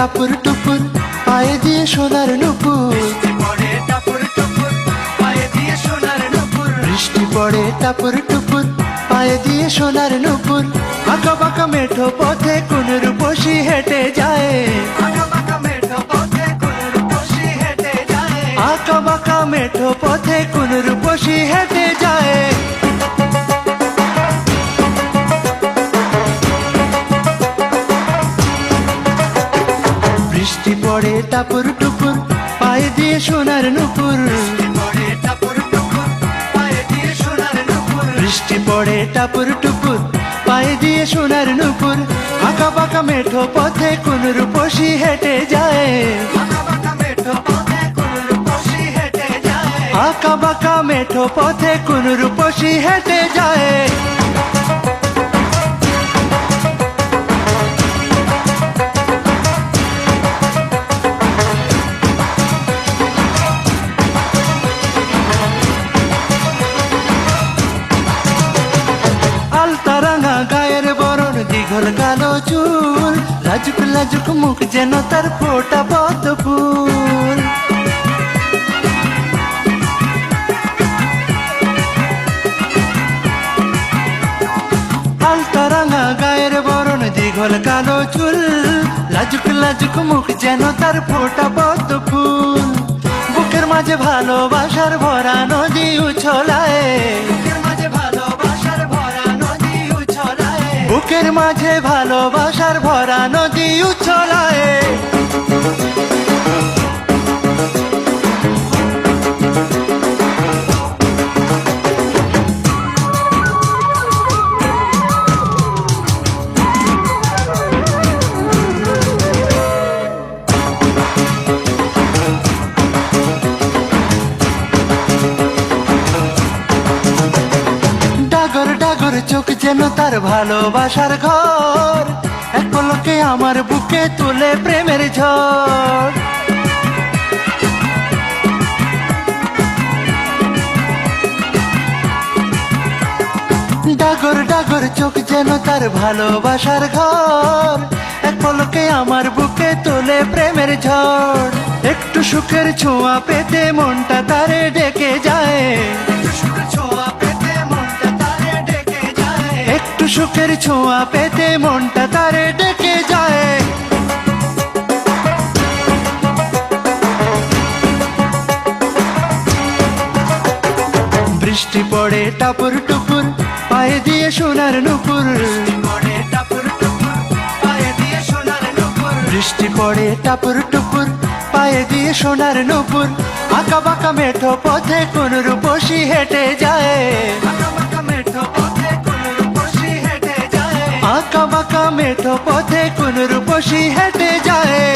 টাপুর টুপুর পায়ে দিয়ে সোনার নুপুর, বৃষ্টি পড়ে টাপুর টুপুর পায়ে দিয়ে সোনার নুপুর। আঁকা বাঁকা মেঠো পথে কোন রূপসী হেঁটে যায়, আঁকা বাঁকা মেঠো পথে কোন রূপসী হেঁটে যায়। বৃষ্টি পড়ে টাপুর টুপুর পায়ে দিয়ে সোনার নুপুর, বৃষ্টি পড়ে টাপুর টুপুর পায়ে দিয়ে সোনার নুপুর। আঁকা বাঁকা মেঠো পথে কোন রূপসী হেঁটে যায়, আঁকা বাঁকা মেঠো পথে কোন রূপসী হেঁটে যায়। আলতারাঙা গায়ের বরণ, দীঘল কালো চুল, লাজুক লাজুক মুখ যেন তার ফোটা পদ্ম ফুল। আলতারাঙা গায়ের বরণ, দীঘল কালো চুল, লাজুক লাজুক মুখ যেন তার ফোটা পদ্ম ফুল। বুকের মাঝে ভালোবাসার ভরা নদী উছলায়, বুকের মাঝে ভালোবাসার ভরা নদী উছলায়। ডাগর ডাগর চোখ যেন তার ভালোবাসার ঘর, এক পলকে আমার বুকে তুলে প্রেমের ঝড়। ডাগর ডাগর চোখ যেন তার ভালোবাসার ঘর, এক পলকে আমার বুকে তোলে প্রেমের ঝড়। একটু সুখের ছোঁয়া পেতে মনটা তারে ডেকে যায়, একটু সুখের ছোঁয়া পেতে মনটা তারে ডেকে যায়। বৃষ্টি পড়ে টাপুর টুপুর পায়ে দিয়ে সোনার নুপুর, বৃষ্টি পড়ে টাপুর টুপুর পায়ে দিয়ে সোনার নুপুর। আঁকা বাঁকা মেঠো পথে কোন রূপসী হেঁটে যায়, আঁকা বাঁকা মেঠো পথে কোন রূপসী হেঁটে যায়।